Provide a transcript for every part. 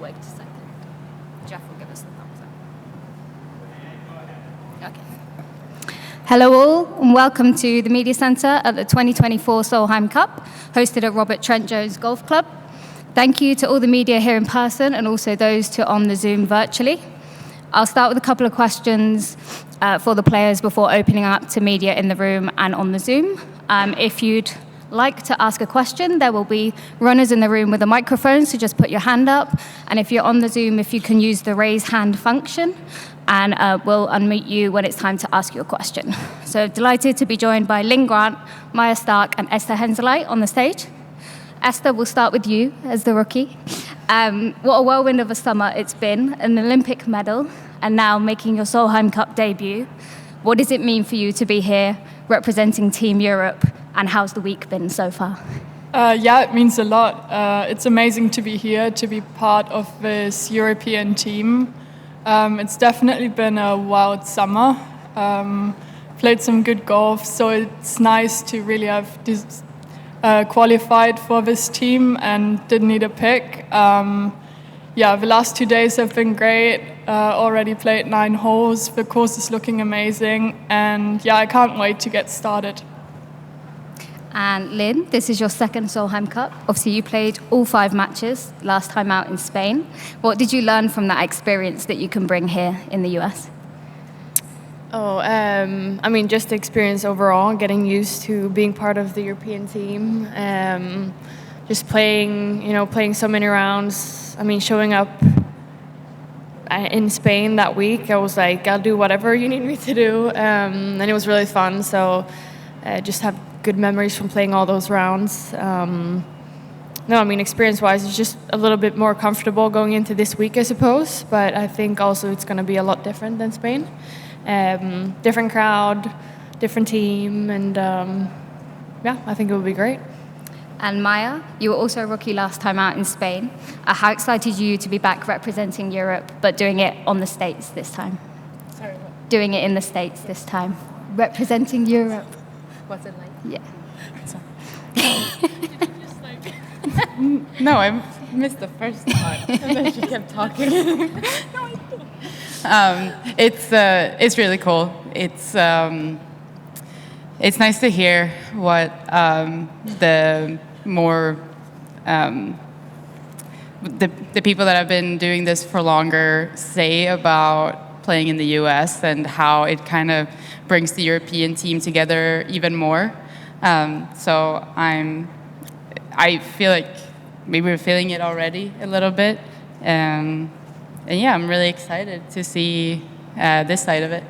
Wait a second. Jeff will give us the thumbs up. Okay. Hello all, and welcome to the Media Centre at the 2024 Solheim Cup, hosted at Robert Trent Jones Golf Club. Thank you to all the media here in person and also those on the Zoom virtually. I'll start with a couple of questions for the players before opening up to media in the room and on the Zoom. If you'd like to ask a question, there will be runners in the room with a microphone, so just put your hand up. And if you're on the Zoom, if you can use the raise hand function, and we'll unmute you when it's time to ask your question. So delighted to be joined by Linn, Maja and Esther Henseleit on the stage. Esther, we'll start with you as the rookie. What a whirlwind of a summer it's been, an Olympic medal, and now making your Solheim Cup debut. What does it mean for you to be here representing Team Europe, and how's the week been so far? Yeah, it means a lot. It's amazing to be here, to be part of this European team. It's definitely been a wild summer. Played some good golf, so it's nice to really have qualified for this team and didn't need a pick. Yeah, the last 2 days have been great. Already played 9 holes. The course is looking amazing, and yeah, I can't wait to get started. And Linn, this is your second Solheim Cup. Obviously, you played all 5 matches last time out in Spain. What did you learn from that experience that you can bring here in the US? I mean, just the experience overall, getting used to being part of the European team, just playing so many rounds. I mean, showing up in Spain that week, I was like, I'll do whatever you need me to do, and it was really fun. So just have good memories from playing all those rounds. No, I mean, experience-wise, it's just a little bit more comfortable going into this week, I suppose. But I think also it's going to be a lot different than Spain. Different crowd, different team, and yeah, I think it will be great. And Maja, you were also a rookie last time out in Spain. How excited are you to be back representing Europe, but doing it on the States this time? Sorry, what? Doing it in the States this time. Representing Europe. What's it like? Yeah. No, I missed the first part, and then she kept talking. It's really cool. It's nice to hear what the people that have been doing this for longer say about playing in the U.S. and how it kind of brings the European team together even more. So I feel like maybe we're feeling it already a little bit. And yeah, I'm really excited to see this side of it.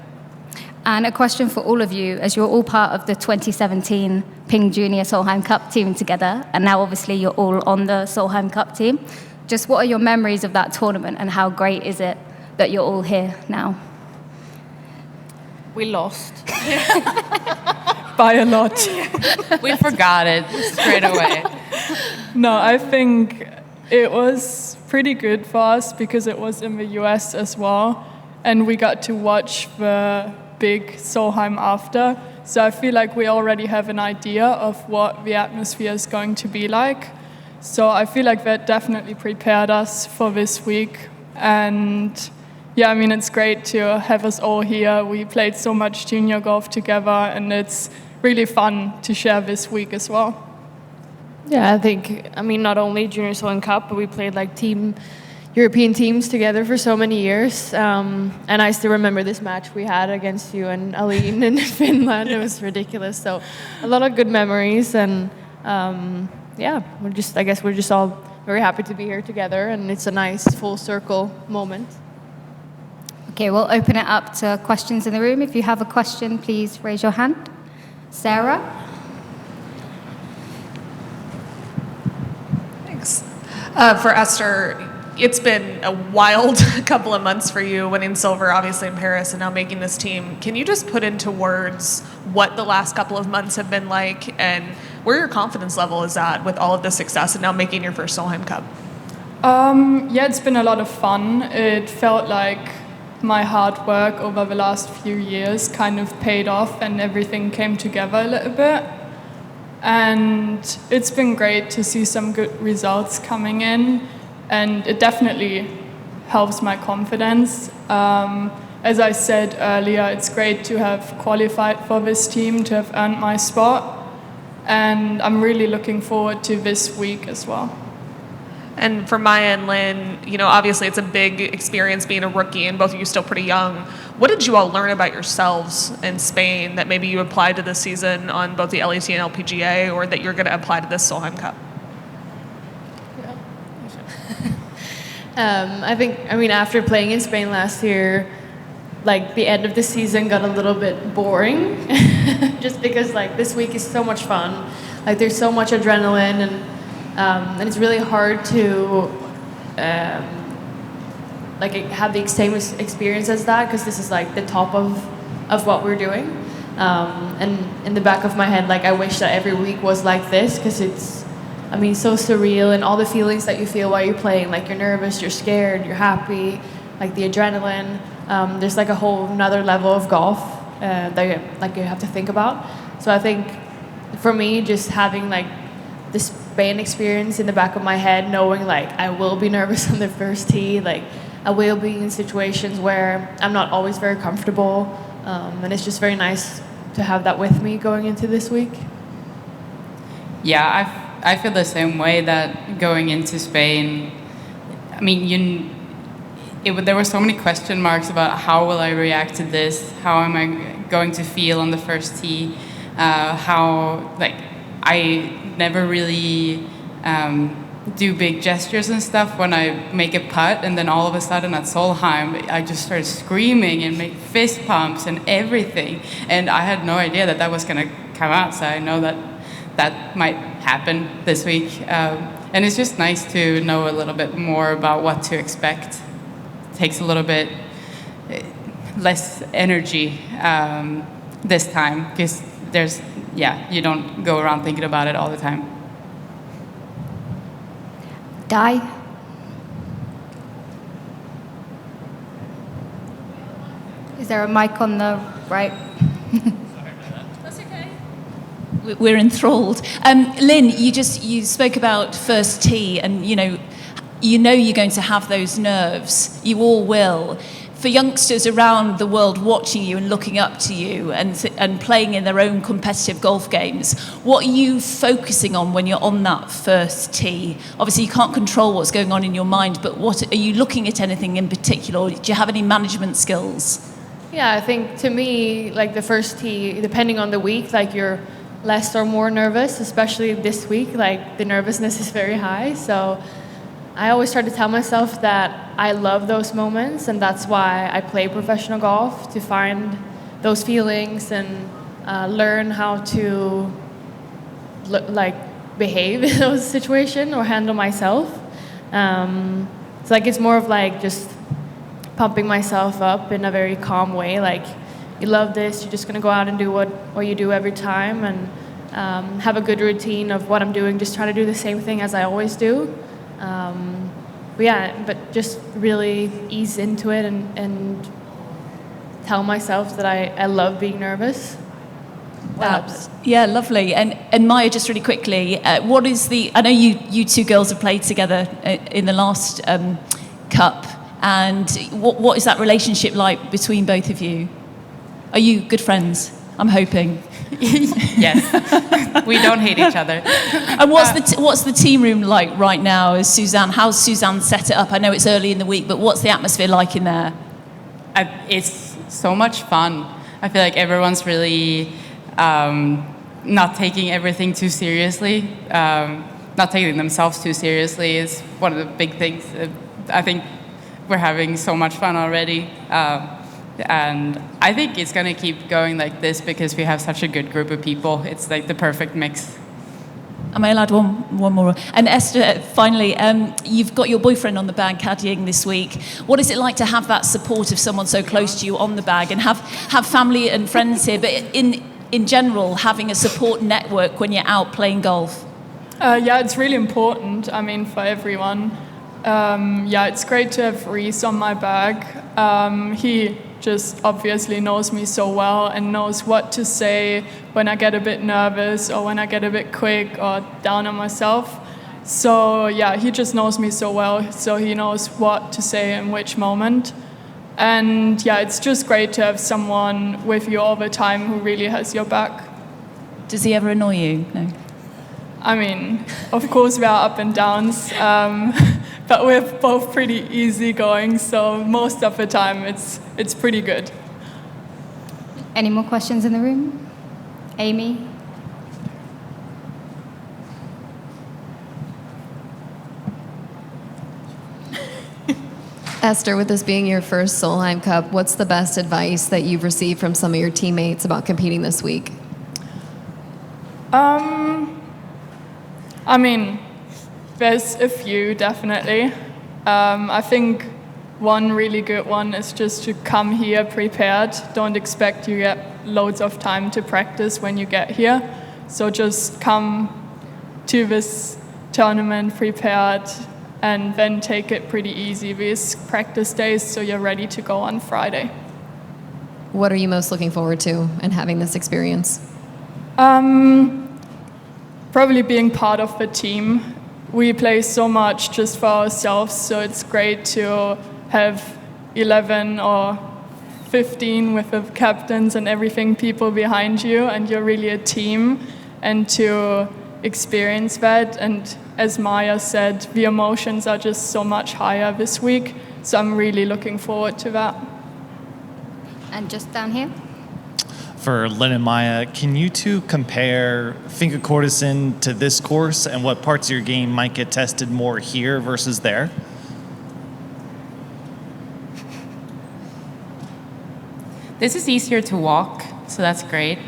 And a question for all of you, as you're all part of the 2017 Ping Junior Solheim Cup team together, and now obviously you're all on the Solheim Cup team. Just what are your memories of that tournament, and how great is it that you're all here now? We lost. By a lot. We forgot it straight away. No, I think it was pretty good for us because it was in the US as well, and we got to watch the big Solheim after. So I feel like we already have an idea of what the atmosphere is going to be like. So I feel like that definitely prepared us for this week. And yeah, I mean, it's great to have us all here. We played so much junior golf together, and it's really fun to share this week as well. Yeah, I mean, not only Junior Solheim Cup, but we played like European teams together for so many years. And I still remember this match we had against you and Linn in Finland. It was ridiculous. So a lot of good memories. And yeah, I guess we're just all very happy to be here together. And it's a nice full circle moment. Okay, we'll open it up to questions in the room. If you have a question, please raise your hand. Sarah? Thanks. For Esther, it's been a wild couple of months for you, winning silver, obviously, in Paris, and now making this team. Can you just put into words what the last couple of months have been like and where your confidence level is at with all of the success and now making your first Solheim Cup? Yeah, it's been a lot of fun. It felt like my hard work over the last few years kind of paid off and everything came together a little bit. And it's been great to see some good results coming in. and it definitely helps my confidence. As I said earlier, it's great to have qualified for this team, to have earned my spot, and I'm really looking forward to this week as well. And for Maja and Linn, you know, obviously it's a big experience being a rookie, and both of you still pretty young. What did you all learn about yourselves in Spain that maybe you applied to this season on both the LET and LPGA, or that you're going to apply to this Solheim Cup? I mean, after playing in Spain last year, like the end of the season got a little bit boring, just because like this week is so much fun. Like there's so much adrenaline, and it's really hard to like have the same experience as that, because this is like the top of what we're doing. And in the back of my head, like I wish that every week was like this, because it's, I mean, so surreal, and all the feelings that you feel while you're playing, like you're nervous, you're scared, you're happy, like the adrenaline. There's like a whole another level of golf that you have to think about. So I think for me, just having like this Spain experience in the back of my head, knowing like I will be nervous on the first tee, like I will be in situations where I'm not always very comfortable, and it's just very nice to have that with me going into this week. Yeah, I feel the same way, that going into Spain, I mean, there were so many question marks about how will I react to this, how am I going to feel on the first tee, how, like, I never really do big gestures and stuff when I make a putt, and then all of a sudden at Solheim, I just started screaming and make fist pumps and everything, and I had no idea that that was going to come out, so I know that might happen this week, and it's just nice to know a little bit more about what to expect. It takes a little bit less energy this time, because you don't go around thinking about it all the time. Di? Is there a mic on the right? That's okay. We're enthralled. Linn, you spoke about first tee, and you know you're going to have those nerves. You all will. For youngsters around the world watching you and looking up to you and playing in their own competitive golf games, what are you focusing on when you're on that first tee? Obviously, you can't control what's going on in your mind, but what are you looking at anything in particular? Or do you have any management skills? Yeah, I think to me, like the first tee, depending on the week, like you're less or more nervous, especially this week, like the nervousness is very high. So I always try to tell myself that I love those moments, and that's why I play professional golf, to find those feelings and learn how to behave in those situations or handle myself. So like it's more of like just pumping myself up in a very calm way. Like, you love this, you're just gonna go out and do what you do every time, and have a good routine of what I'm doing, just try to do the same thing as I always do. But just really ease into it and tell myself that I love being nervous. Yeah, lovely. And Maja, just really quickly, what is I know you two girls have played together in the last cup, and what is that relationship like between both of you? Are you good friends? I'm hoping. Yes, we don't hate each other. And what's the team room like right now? How's Suzanne set it up? I know it's early in the week, but what's the atmosphere like in there? It's so much fun. I feel like everyone's really not taking everything too seriously, not taking themselves too seriously is one of the big things. I think we're having so much fun already. And I think it's going to keep going like this because we have such a good group of people. It's like the perfect mix. Am I allowed one more? And Esther, finally, you've got your boyfriend on the bag caddying this week. What is it like to have that support of someone so close to you on the bag, and have family and friends here, but in general, having a support network when you're out playing golf? Yeah, it's really important, I mean, for everyone. It's great to have Reese on my bag. He just obviously knows me so well and knows what to say when I get a bit nervous or when I get a bit quick or down on myself. So yeah, he just knows me so well, so he knows what to say in which moment. And yeah, it's just great to have someone with you all the time who really has your back. Does he ever annoy you? No. I mean, of course there are up and downs, but we're both pretty easygoing, so most of the time it's pretty good. Any more questions in the room? Amy? Esther, with this being your first Solheim Cup, what's the best advice that you've received from some of your teammates about competing this week? I mean, there's a few, definitely. I think one really good one is just to come here prepared. Don't expect you get loads of time to practice when you get here. So just come to this tournament prepared and then take it pretty easy with practice days so you're ready to go on Friday. What are you most looking forward to in having this experience? Probably being part of the team. We play so much just for ourselves, so it's great to have 11 or 15 with the captains and everything, people behind you, and you're really a team, and to experience that. And as Maja said, the emotions are just so much higher this week, so I'm really looking forward to that. And just down here? For Linn and Maja, can you two compare Finca Cortison to this course and what parts of your game might get tested more here versus there? This is easier to walk, so that's great.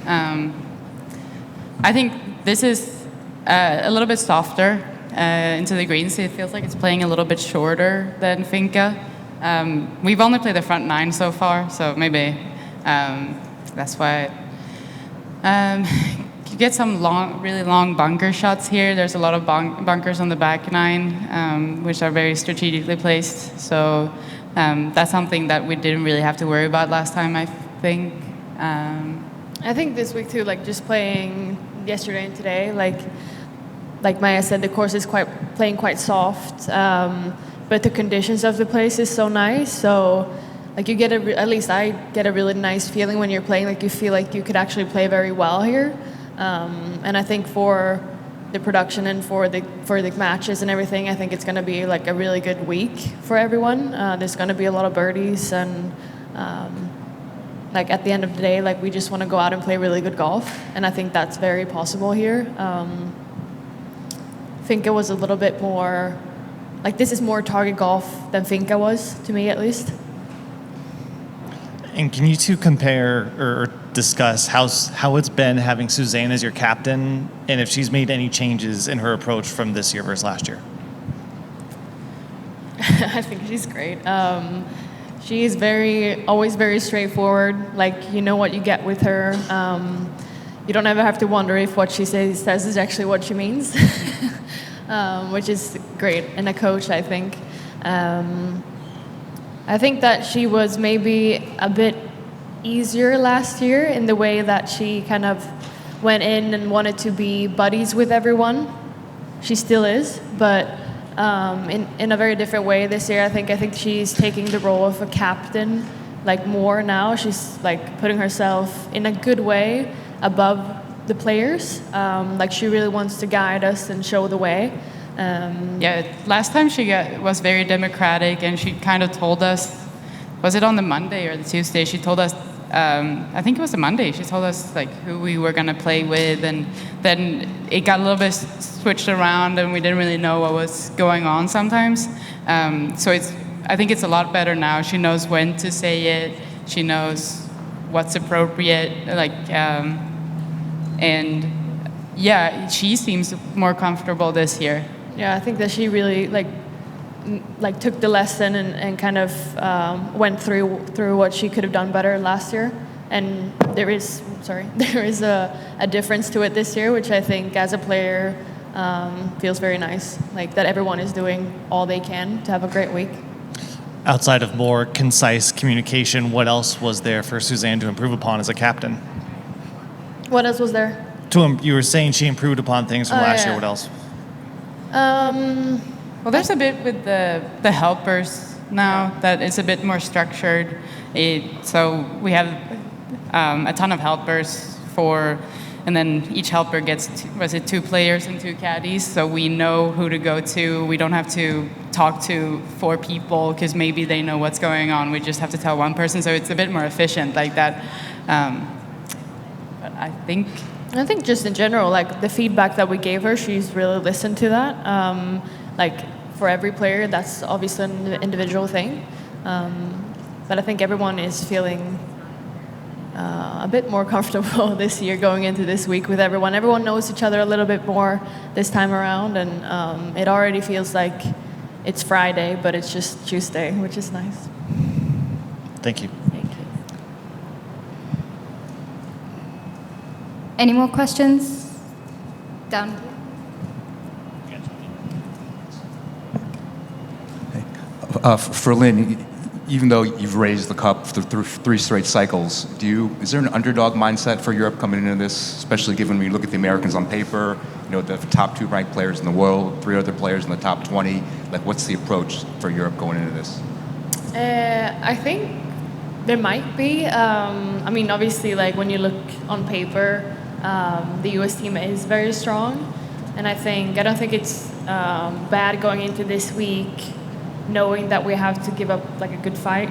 I think this is a little bit softer into the greens. It feels like it's playing a little bit shorter than Finca. We've only played the front 9 so far, so maybe that's why. You get some really long bunker shots here. There's a lot of bunkers on the back 9, which are very strategically placed. So that's something that we didn't really have to worry about last time, I think. I think this week too, like just playing yesterday and today, like Maja said, the course is playing quite soft, but the conditions of the place is so nice. So like you get at least I get a really nice feeling when you're playing. Like you feel like you could actually play very well here. And I think for the production and for the matches and everything, I think it's going to be like a really good week for everyone. There's going to be a lot of birdies, and like at the end of the day, like we just want to go out and play really good golf, and I think that's very possible here. I think it was a little bit more, like this is more target golf than Finca was, to me at least. And can you two compare or discuss how it's been having Suzanne as your captain, and if she's made any changes in her approach from this year versus last year? I think she's great. She is always very straightforward. Like, you know what you get with her. You don't ever have to wonder if what she says is actually what she means, which is great in a coach, I think. I think that she was maybe a bit easier last year in the way that she kind of went in and wanted to be buddies with everyone. She still is, but in a very different way this year. I think she's taking the role of a captain like more now. She's like putting herself in a good way above the players. Like she really wants to guide us and show the way. Yeah, last time she was very democratic, and she kind of told us, was it on the Monday or the Tuesday? She told us, I think it was the Monday, she told us like who we were going to play with, and then it got a little bit switched around and we didn't really know what was going on sometimes. So I think it's a lot better now. She knows when to say it, she knows what's appropriate, and yeah, she seems more comfortable this year. Yeah, I think that she really like took the lesson and kind of went through what she could have done better last year. And there is a difference to it this year, which I think as a player feels very nice. Like that everyone is doing all they can to have a great week. Outside of more concise communication, what else was there for Suzanne to improve upon as a captain? What else was there? You were saying she improved upon things from last year. What else? Well, there's a bit with the helpers now that is a bit more structured. So we have a ton of helpers and then each helper gets, 2 players and 2 caddies, so we know who to go to. We don't have to talk to 4 people because maybe they know what's going on. We just have to tell one person, so it's a bit more efficient like that. But I think just in general, like the feedback that we gave her, she's really listened to that. Like for every player, that's obviously an individual thing. But I think everyone is feeling a bit more comfortable this year going into this week with everyone. Everyone knows each other a little bit more this time around, and it already feels like it's Friday, but it's just Tuesday, which is nice. Thank you. Thank you. Any more questions? Down here. For Linn, even though you've raised the cup through 3 straight cycles, is there an underdog mindset for Europe coming into this, especially given when you look at the Americans on paper, the top 2 ranked players in the world, 3 other players in the top 20? Like, what's the approach for Europe going into this? I think there might be. I mean, obviously, like when you look on paper, the U.S. team is very strong, and I don't think it's bad going into this week knowing that we have to give up like a good fight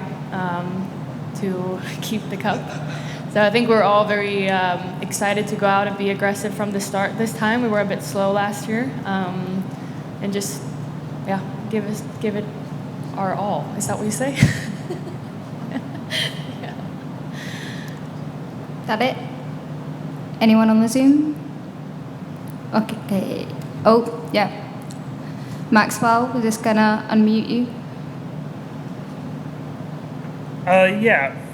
to keep the cup. So I think we're all very excited to go out and be aggressive from the start this time. We were a bit slow last year, and just give it our all. Is that what you say? Yeah. That it? Anyone on the Zoom? Okay. Oh, yeah. Maxwell, we're just gonna unmute you.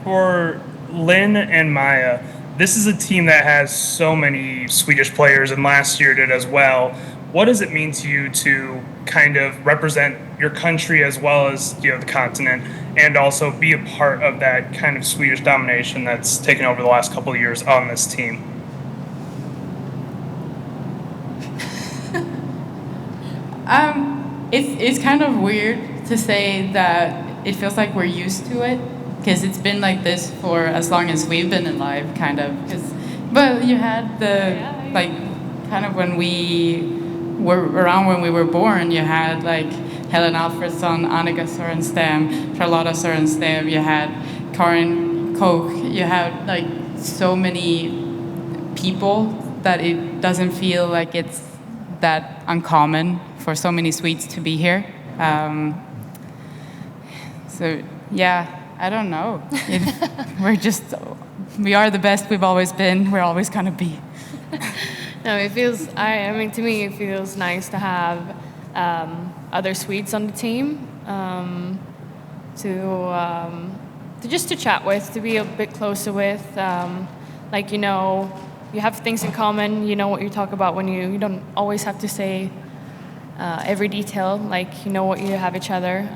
For Linn and Maja, this is a team that has so many Swedish players, and last year did as well. What does it mean to you to kind of represent your country as well as the continent, and also be a part of that kind of Swedish domination that's taken over the last couple of years on this team? It's kind of weird to say that it feels like we're used to it, because it's been like this for as long as we've been alive, kind of. But you had kind of when we were around when we were born, you had like Helen Alfredsson, Annika Sorenstam, Charlotta Sorenstam, you had Karin Koch, you had like so many people that it doesn't feel like it's that uncommon for so many Swedes to be here. So yeah, I don't know. We are the best we've always been. We're always gonna be. No, it feels. I mean, to me, it feels nice to have other Swedes on the team to just to chat with, to be a bit closer with. You have things in common. You know what you talk about when you don't always have to say every detail. Like you know what you have each other.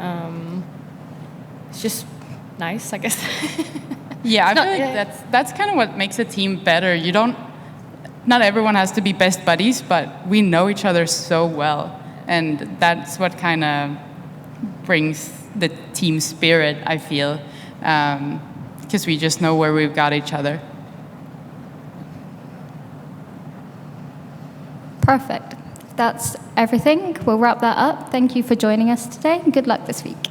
It's just nice, I guess. Yeah, I feel like that's kind of what makes a team better. Not everyone has to be best buddies, but we know each other so well, and that's what kind of brings the team spirit, I feel, because we just know where we've got each other. Perfect. That's everything. We'll wrap that up. Thank you for joining us today, and good luck this week.